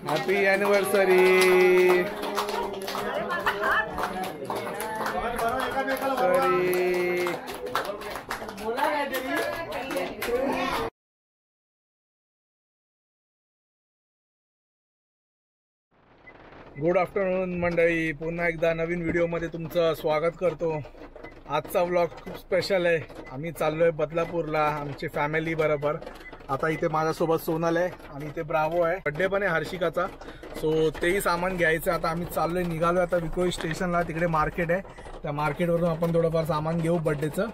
Happy anniversary. Good afternoon मंडळी, पुन्हा एकदा नवीन व्हिडिओमध्ये तुमचं स्वागत करतो. आजचा व्लॉग खूप स्पेशल आहे. आम्ही चाललोय बदलापूरला आमची फॅमिली बरोबर. आता इथे माझ्यासोबत सोनल आहे आणि इथे ब्रावो आहे. बड्डे पण आहे हर्षिकाचा, सो तेही सामान घ्यायचं. आता आम्ही चाललोय, निघालोय आता विक्रोळी स्टेशनला. तिकडे मार्केट आहे, त्या मार्केटवरून आपण थोडंफार सामान घेऊ बड्डेचं.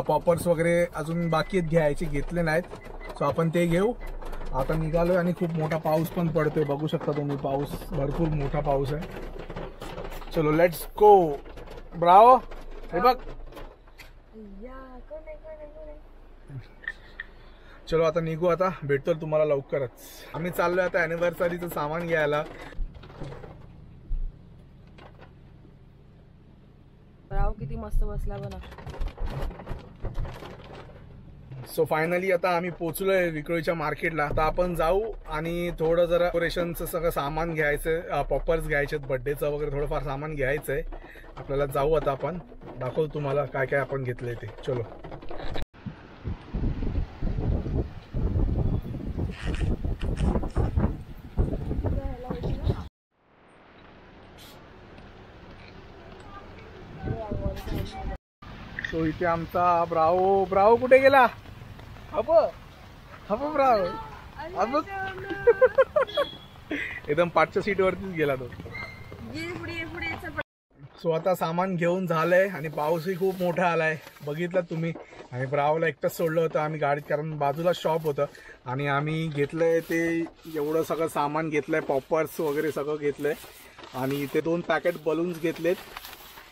पॉपर्स वगैरे अजून बाकी आहेत घ्यायचे, घेतले नाहीत, सो आपण ते घेऊ. आता निघालोय आणि खूप मोठा पाऊस पण पडतोय, बघू शकता तुम्ही. पाऊस भरपूर मोठा पाऊस आहे. चलो लेट्स गो. ब्रावो, हे बघ. चलो आता निघू. आता भेटतो तुम्हाला लवकरच. आम्ही चाललोय आता अॅनिव्हर्सरीचं सामान घ्यायला. ब्रावो किती मस्त बसला बघा. सो फायनली आता आम्ही पोहोचलोय विक्रोळीच्या मार्केटला. आता आपण जाऊ आणि थोडं जरा डेकोरेशनचं सगळं सामान घ्यायचं, पॉपर्स घ्यायचे, बड्डेचं वगैरे थोडंफार सामान घ्यायचंय आपल्याला. जाऊ आता आपण, दाखवतो तुम्हाला काय काय आपण घेतलंय ते. चलो. सो इथे आमचा ब्रावो कुठे गेला? हप ब्रावो एकदम पाठच्या सीटवरतीच गेला तो. सो आता सामान घेऊन झालंय आणि पाऊसही खूप मोठा आलाय, बघितलं तुम्ही. आणि ब्रावोला एकटंच सोडलं होतं आम्ही गाडीत, कारण बाजूला शॉप होतं. आणि आम्ही घेतलंय ते एवढं सगळं सामान घेतलंय, पॉपर्स वगैरे सगळं घेतलंय. आणि इथे 2 पॅकेट बलून्स घेतलेत,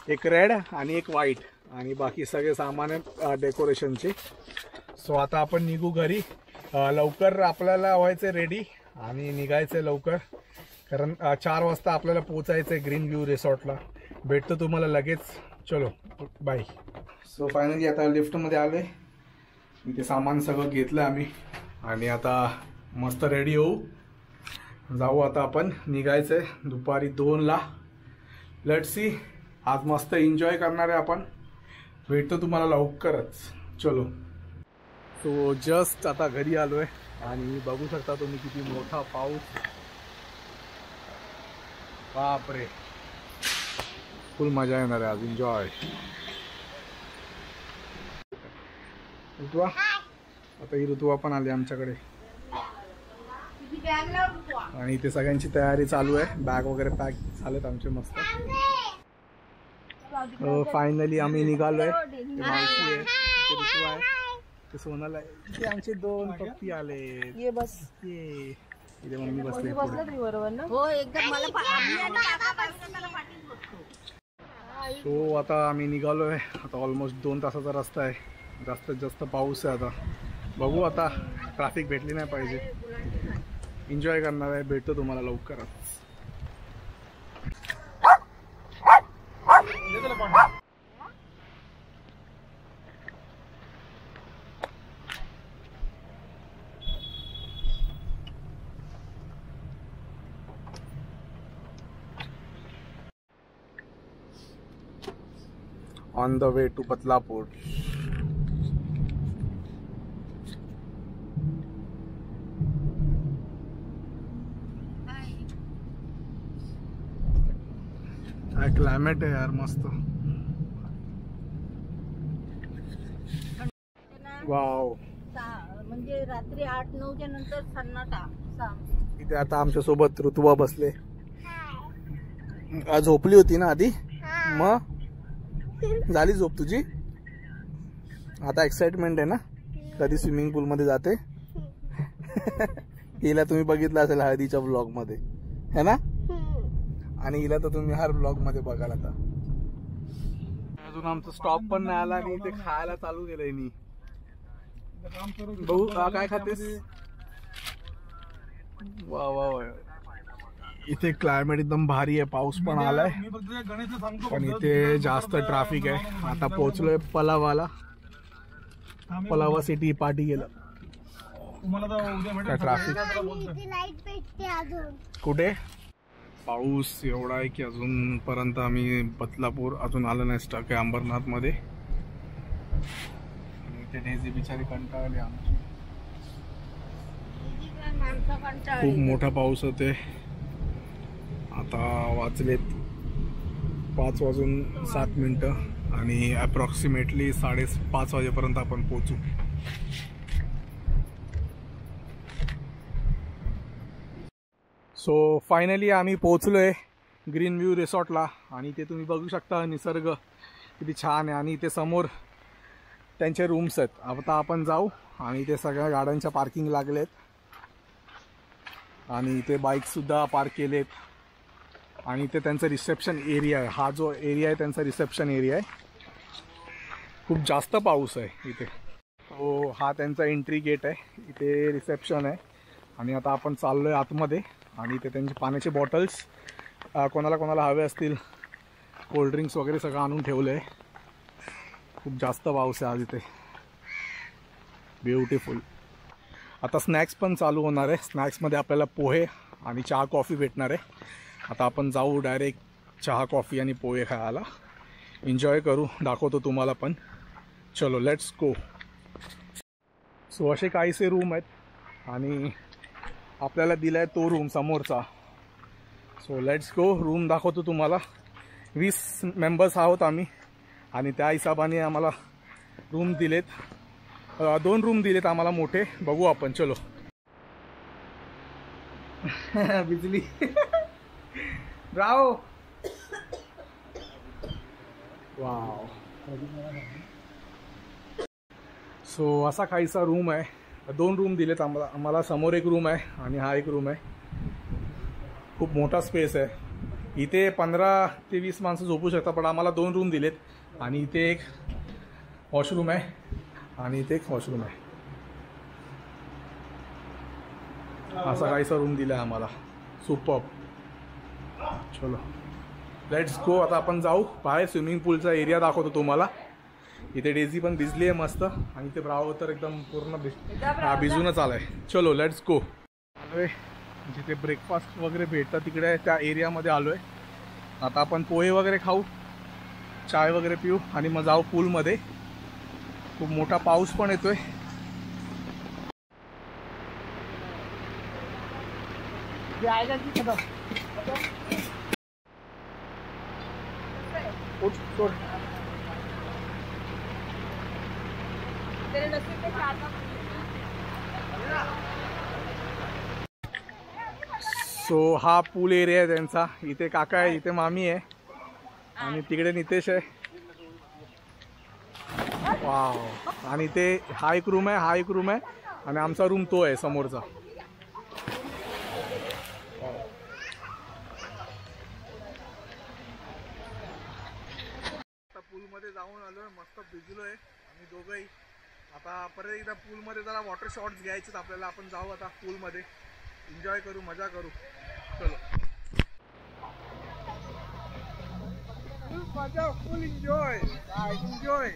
एक रेड आणि एक व्हाईट, आणि बाकी सगळे सामान आहेत डेकोरेशनचे. सो आता आपण निघू घरी. लवकर आपल्याला व्हायचं रेडी आणि निघायचं लवकर, कारण 4 वाजता आपल्याला पोचायचं आहे ग्रीन व्ह्यू रिसॉर्टला. भेटतो तुम्हाला लगेच. चलो बाय. सो फायनली आता लिफ्टमध्ये आलोय. इथे सामान सगळं घेतलं आम्ही आणि आता मस्त रेडी होऊ. जाऊ आता आपण, निघायचं आहे दुपारी 2ला. लेट्स सी, आज मस्त एन्जॉय करणार आहे आपण. भेटतो तुम्हाला लवकरच. चलो. सो जस्ट आता घरी आलोय आणि बघू शकता तुम्ही किती मोठा पाऊस. बापरे, फुल मजा येणार आहे आज. एन्जॉय. ऋतुवा, आता ही ऋतुवा पण आली आमच्याकडे आणि इथे सगळ्यांची तयारी चालू आहे. बॅग वगैरे पॅक झालेत आमचे मस्त. फायनली आम्ही निघालोय. मावशी आहे, ऋतू आहे, ते सोनल आहे, ते आमचे 2 पप्पी आले. ये बस, ये इथे मम्मी बसले. सो आता आम्ही निघालोय. आता ऑलमोस्ट 2 तासाचा रस्ता आहे. जास्तीत जास्त पाऊस आहे. आता बघू, आता ट्रॅफिक भेटली नाही पाहिजे. एन्जॉय करणार आहे. भेटतो तुम्हाला लवकरच. On the way to Badlapur. काय क्लायमेट आहे यार, मस्त. वाव. म्हणजे रात्री 8-9च्या नंतर सन्नाटा. इथे आता आमच्या सोबत ऋतुवा बसले. आज झोपली होती ना आधी, मग झाली झोप तुझी. आता एक्साइटमेंट आहे ना, कधी स्विमिंग पूल मध्ये जाते. हिला तुम्ही बघितलं असेल हळदीच्या ब्लॉग मध्ये, है ना. आणि हिला तर तुम्ही हर ब्लॉग मध्ये बघाल. आता अजून आमचा स्टॉप पण नाही आला आणि ते खायला चालू केलंय. मी बघू काय खातेस. वा वा वा. इथे क्लायमेट एकदम भारी आहे. पाऊस पण आलाय पण इथे जास्त ट्रॅफिक आहे. आता पोहोचलोय पलावाला. पलावा सिटी पार्टी गेलं. तुम्हाला तर उद्या भेटेल. काय ट्रॅफिक लाईट भेटते अजून. कुठे? पाऊस एवढा आहे की अजूनपर्यंत आम्ही बदलापूर अजून आलं नाही. स्टक आहे अंबरनाथमध्ये. ते डेझी बिचारी कंटाळली आमची. खूप मोठा पाऊस होते. आता वाजलेत 5:07 आणि अप्रॉक्सिमेटली 5:30 वाजेपर्यंत आपण पोहोचू. सो फायनली आम्ही पोहोचलोय ग्रीन व्ह्यू रिसॉर्टला. आणि ते तुम्ही बघू शकता निसर्ग किती छान आहे. आणि ते समोर त्यांचे रूम्स आहेत. आता आपण जाऊ. आणि ते सगळ्या गाड्यांच्या पार्किंग लागलेत आणि इथे बाईकसुद्धा पार्क केलेत. आणि इथे त्यांचं रिसेप्शन एरिया आहे. हा जो एरिया आहे त्यांचा रिसेप्शन एरिया आहे. खूप जास्त पाऊस आहे इथे. तो हा त्यांचा एंट्री गेट आहे. इथे रिसेप्शन आहे. आणि आता आपण चाललो आहे आतमध्ये. आणि इथे त्यांचे पाण्याचे बॉटल्स कोणाला कोणाला हवे असतील, कोल्ड्रिंक्स वगैरे सगळं आणून ठेवलं आहे. खूप जास्त पाऊस आहे आज इथे. ब्युटिफुल. आता स्नॅक्स पण चालू होणार आहे. स्नॅक्समध्ये आपल्याला पोहे आणि चहा कॉफी भेटणार आहे. आता आपण जाऊ डायरेक्ट चहा कॉफी आणि पोहे खायला. एन्जॉय करू. दाखवतो तुम्हाला पण. चलो लेट्स गो. सो असे काहीसे रूम आहेत आणि आपल्याला दिला आहे तो रूम समोरचा. So let's go. रूम दाखवतो तुम्हाला. 20 मेंबर्स आहोत आम्ही आणि त्या हिशोबाने आम्हाला रूम दिलेत. 2 रूम दिलेत आम्हाला मोठे. बघू आपण. चलो. बिजली राव. वाव. सो असा काहीसा रूम आहे. 2 रूम दिलेत आम्हाला. समोर एक रूम आहे आणि हा एक रूम आहे. खूप मोठा स्पेस आहे. इथे 15 ते 20 माणसं झोपू शकतात. पण आम्हाला 2 रूम दिलेत. आणि इथे एक वॉशरूम आहे आणि इथे एक वॉशरूम आहे. असा काहीसा रूम दिला आहे आम्हाला. सुपर्ब. चलो लेट्स गो. आता आपण जाऊ बाहेर. स्विमिंग पूलचा एरिया दाखवतो तुम्हाला. इथे डेझी पण भिजली आहे मस्त. आणि इथे ब्रावो तर एकदम पूर्ण भिजूनच आलाय. चलो लेट्स गो. आलोय जिथे ब्रेकफास्ट वगैरे भेटतं तिकडे त्या एरियामध्ये आलोय. आता आपण पोहे वगैरे खाऊ, चाय वगैरे पिऊ आणि मग जाऊ पूलमध्ये. खूप मोठा पाऊस पण येतोय. सो हा पूल एरिया आहे त्यांचा. इथे काका आहे, इथे मामी आहे आणि तिकडे नितेश आहे. वाव. आणि इथे हा एक रूम आहे, हा एक रूम आहे आणि आमचा रूम तो आहे समोरचा. आता पूलमध्ये जाऊन आलोय. मस्त भिजलोय आम्ही दोघंही. आता परत एकदा पूलमध्ये जरा वॉटर शॉट्स घ्यायचे आपल्याला. आपण जाऊ आता पूलमध्ये. एन्जॉय करू, मजा करू. चलो. मजा. फुल एन्जॉय. एन्जॉय.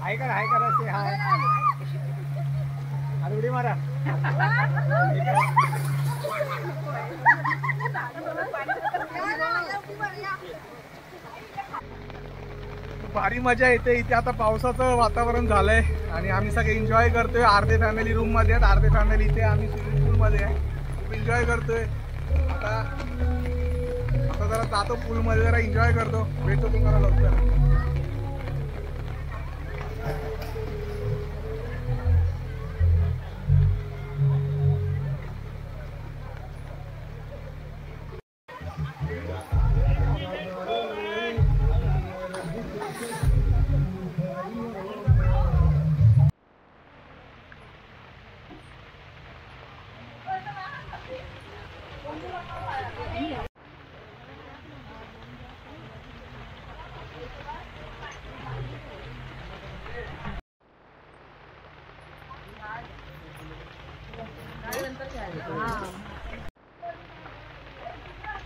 हाय करा से हाय. अरे उडी मारा. भारी मजा येते इथे. आता पावसाचं वातावरण झालंय आणि आम्ही सगळे एन्जॉय करतोय. अर्धे फॅमिली रूम मध्ये आहेत, अर्धे फॅमिली इथे आम्ही स्विमिंग पूल मध्ये आहे. खूप एन्जॉय करतोय. आता जरा जातो पूल मध्ये, जरा एन्जॉय करतो. भेटतो तुम्हाला लवकर.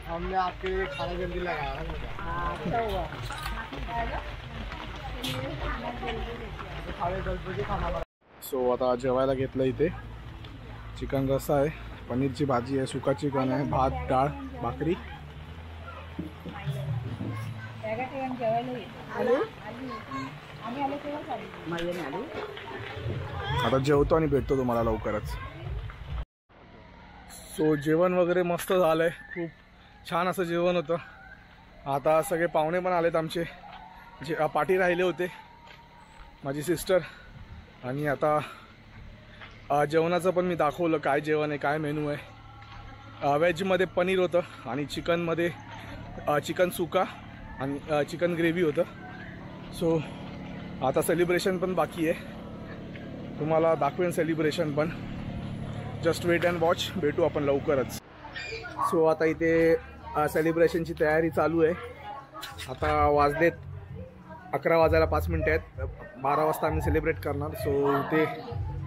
हमने आपके लिए खाना जल्दी लगाया सो आता जेवायला घेतलं इथे चिकन रस्सा आहे, पनीरची भाजी आहे, सुका चिकन आहे, भात डाळ भाकरी. आता जेवतो आणि भेटतो तुम्हाला लवकरच. सो जेवण वगैरे मस्त झालंय, खूप छान असं जेवण होतं. आता सगळे पाहुणे पण आलेत आमचे, जे पाठी राहिले होते, माझी सिस्टर. आणि आता जेवणाचं पण मी दाखवलं काय जेवण आहे, काय मेनू आहे. व्हेजमध्ये पनीर होतं आणि चिकनमध्ये चिकन सुका आणि चिकन ग्रेव्ही होतं. सो आता सेलिब्रेशन पण बाकी आहे, तुम्हाला दाखवेन सेलिब्रेशन पण. जस्ट वेट अँड वॉच, भेटू आपण लवकरच. सो आता इथे सेलिब्रेशनची तयारी चालू आहे. आता वाजलेत 11 वाजायला 5 मिनटं आहेत, 12 वाजता आम्ही सेलिब्रेट करणार. सो इथे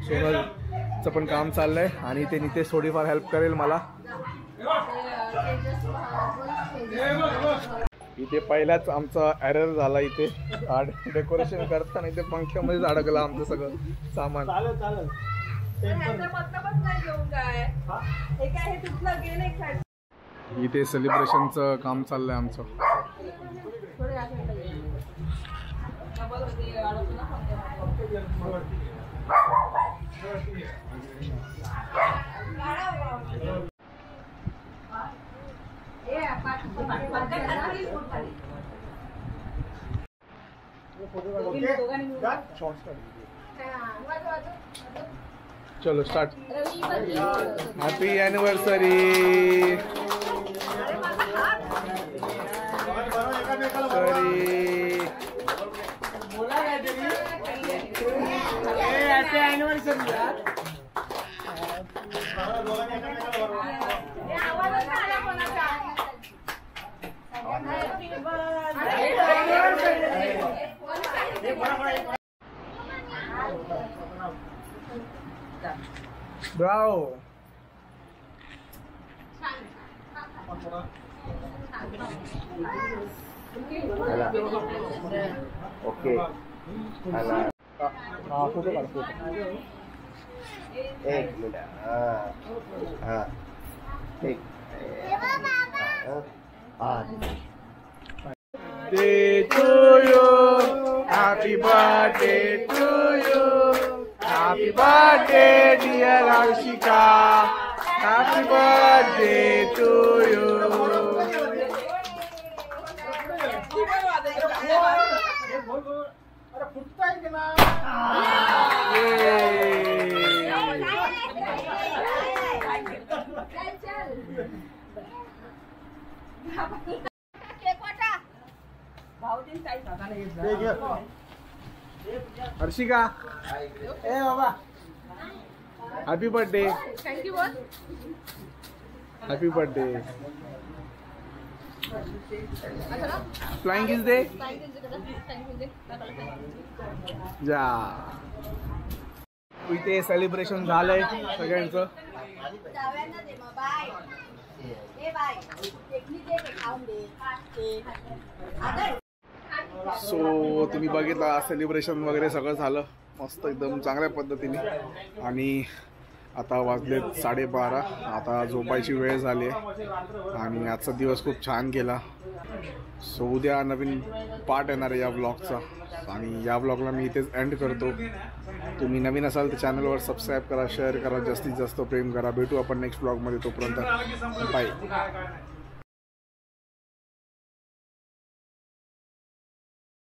सोनलचं पण काम चाललं आहे आणि ते नितेश थोडीफार हेल्प करेल मला. इथे पहिलाच आमचा एरर झाला, इथे डेकोरेशन करताना इथे पंख्यामध्येच अडकलं आमचं सगळं सामान. इथे सेलिब्रेशनचं काम चाललंय आमचं. चलो start. Happy anniversary. Bravo. Okay photo काढ, फोटो. एक मिनिट. हां ठीक. Day to you, happy birthday to you, happy birthday dear Arshika, happy birthday to you. Harshika, ए बाबा, happy birthday. Thank you. Happy birthday. Flying kiss दे जा. इथे सेलिब्रेशन झालंय सगळ्यांचं. सो तुम्ही बघितला सेलिब्रेशन वगैरे सगळं झालं मस्त एकदम चांगल्या पद्धतीने. आणि आता वाजलेत 12:30. आता झोपायची वेळ झाली आहे आणि आजचा दिवस खूप छान गेला. सो उद्या नवीन पार्ट येणार आहे या ब्लॉगचा आणि या ब्लॉगला मी इथेच एंड करतो. तुम्ही नवीन असाल तर चॅनलवर सबस्क्राईब करा, शेअर करा, जास्तीत जास्त प्रेम करा. भेटू आपण नेक्स्ट ब्लॉगमध्ये. तोपर्यंत बाय.